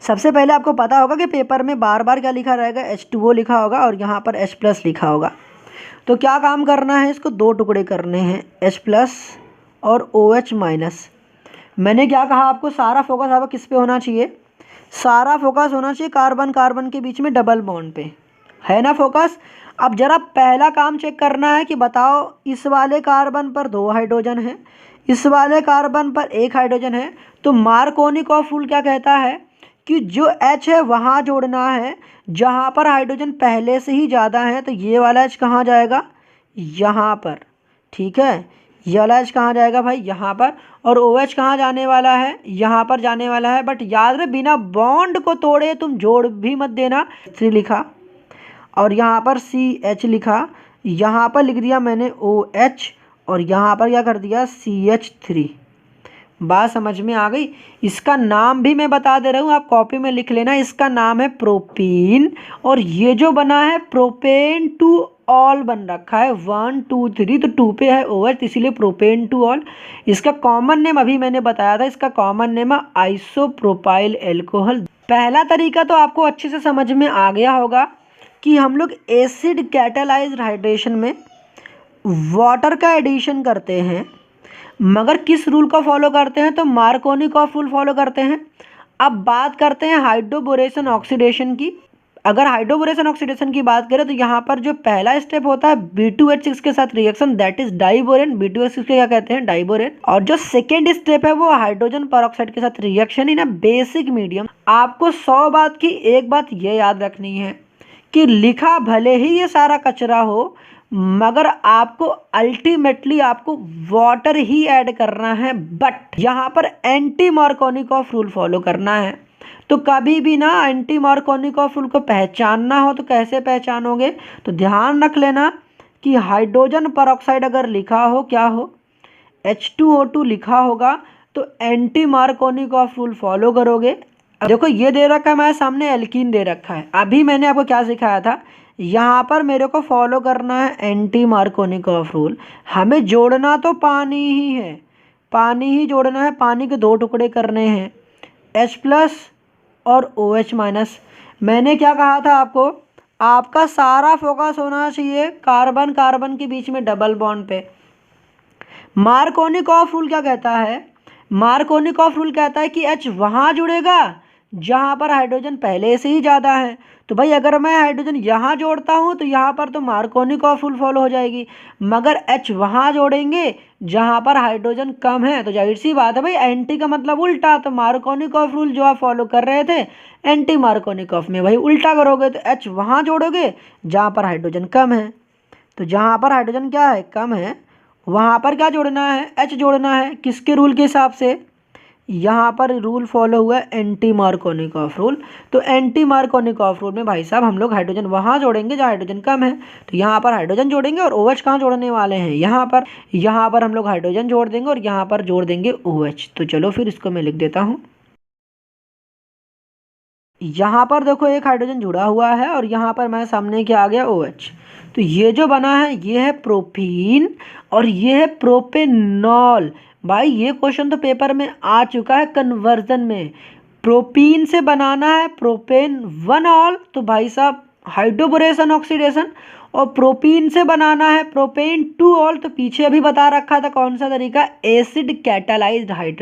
सबसे पहले आपको पता होगा कि पेपर में बार बार क्या लिखा रहेगा, H2O लिखा होगा और यहाँ पर H+ लिखा होगा। तो क्या काम करना है, इसको दो टुकड़े करने हैं, H+ और OH-। मैंने क्या कहा आपको, सारा फोकस आपका किस पे होना चाहिए, सारा फोकस होना चाहिए कार्बन कार्बन के बीच में डबल बॉन्ड पे, है ना फोकस। अब जरा पहला काम चेक करना है कि बताओ इस वाले कार्बन पर 2 हाइड्रोजन है, इस वाले कार्बन पर 1 हाइड्रोजन है। तो मार्कोनिकॉफ रूल क्या कहता है कि जो H है वहाँ जोड़ना है जहाँ पर हाइड्रोजन पहले से ही ज़्यादा है। तो ये वाला H कहाँ जाएगा, यहाँ पर, ठीक है। ये वाला H कहाँ जाएगा भाई, यहाँ पर। और OH कहाँ जाने वाला है, यहाँ पर जाने वाला है। बट याद रहे बिना बॉन्ड को तोड़े तुम जोड़ भी मत देना। 3 लिखा और यहाँ पर CH लिखा, यहाँ पर लिख दिया मैंने OH और यहाँ पर क्या कर दिया CH3। बात समझ में आ गई। इसका नाम भी मैं बता दे रहा हूँ, आप कॉपी में लिख लेना। इसका नाम है प्रोपीन और ये जो बना है प्रोपेन टू ऑल बन रखा है, 1 2 3। तो 2 पे है OH, इसीलिए प्रोपेन टू ऑल। इसका कॉमन नेम अभी मैंने बताया था, इसका कॉमन नेम है आइसोप्रोपाइल एल्कोहल। पहला तरीका तो आपको अच्छे से समझ में आ गया होगा कि हम लोग एसिड कैटालाइज्ड हाइड्रेशन में वाटर का एडिशन करते हैं, मगर किस रूल को फॉलो करते हैं, तो मार्कोनिकॉफ रूल फॉलो करते हैं। अब बात करते हैं हाइड्रोबोरेशन ऑक्सीडेशन की। अगर हाइड्रोबोरेशन ऑक्सीडेशन की बात करें तो यहाँ पर जो पहला स्टेप होता है B2H6 के साथ reaction, that is diborane. B2H6 के क्या कहते हैं, डाइबोरेन। और जो सेकेंड स्टेप है वो हाइड्रोजन परऑक्साइड के साथ reaction in a basic medium. आपको 100 बात की एक बात ये याद रखनी है कि लिखा भले ही ये सारा कचरा हो, मगर आपको अल्टीमेटली आपको वाटर ही ऐड करना है। बट यहाँ पर एंटी मार्कोनिकॉफ रूल फॉलो करना है। तो कभी भी ना एंटी मार्कोनिकॉफ रूल को पहचानना हो तो कैसे पहचानोगे, तो ध्यान रख लेना कि हाइड्रोजन परऑक्साइड अगर लिखा हो, क्या हो, H2O2 लिखा होगा, तो एंटी मार्कोनिकॉफ रूल फॉलो करोगे। देखो ये दे रखा है हमारे सामने, एल्कीन दे रखा है। अभी मैंने आपको क्या सिखाया था, यहाँ पर मेरे को फॉलो करना है एंटी मार्कोनिकॉफ रूल। हमें जोड़ना तो पानी ही है, पानी ही जोड़ना है। पानी के 2 टुकड़े करने हैं, H+ और OH-। मैंने क्या कहा था आपको, आपका सारा फोकस होना चाहिए कार्बन कार्बन के बीच में डबल बॉन्ड पे। मार्कोनिकॉफ रूल क्या कहता है, मार्कोनिकॉफ रूल कहता है कि H वहाँ जुड़ेगा जहाँ पर हाइड्रोजन पहले से ही ज़्यादा है। तो भाई अगर मैं हाइड्रोजन यहाँ जोड़ता हूँ तो यहाँ पर तो मार्कोनिकॉफ रूल फॉलो हो जाएगी, मगर H वहाँ जोड़ेंगे जहाँ पर हाइड्रोजन कम है। तो जाहिर सी बात है भाई, एंटी का मतलब उल्टा। तो मार्कोनिकॉफ रूल जो आप फॉलो कर रहे थे एंटी मार्कोनिकॉफ में भाई उल्टा करोगे, तो H वहाँ जोड़ोगे जहाँ पर हाइड्रोजन कम है। तो जहाँ पर हाइड्रोजन क्या है, कम है, वहाँ पर क्या जोड़ना है, H जोड़ना है। किसके रूल के हिसाब से, यहाँ पर रूल फॉलो हुआ है एंटी मार्कोनिकॉफ रूल। तो एंटी मार्कोनिकॉफ रूल में भाई साहब हम लोग हाइड्रोजन वहाँ जोड़ेंगे जहाँ हाइड्रोजन कम है। तो यहाँ पर हाइड्रोजन जोड़ेंगे और OH कहाँ जोड़ने वाले हैं, यहाँ पर हम लोग हाइड्रोजन जोड़ देंगे और यहाँ पर जोड़ देंगे OH। तो चलो फिर इसको मैं लिख देता हूँ। यहाँ पर देखो एक हाइड्रोजन जुड़ा हुआ है और यहाँ पर मैं सामने क्या आ गया, OH। तो ये जो बना है ये है प्रोपीन और ये है प्रोपेनॉल। भाई ये क्वेश्चन तो पेपर में आ चुका है कन्वर्जन में। प्रोपीन से बनाना है प्रोपेन 1ऑल, तो भाई साहब हाइड्रोबोरेशन ऑक्सीडेशन। और प्रोपीन से बनाना है प्रोपेन 2ऑल, तो पीछे अभी बता रखा था कौन सा तरीका, एसिड कैटालाइज्ड हाइड्रेशन।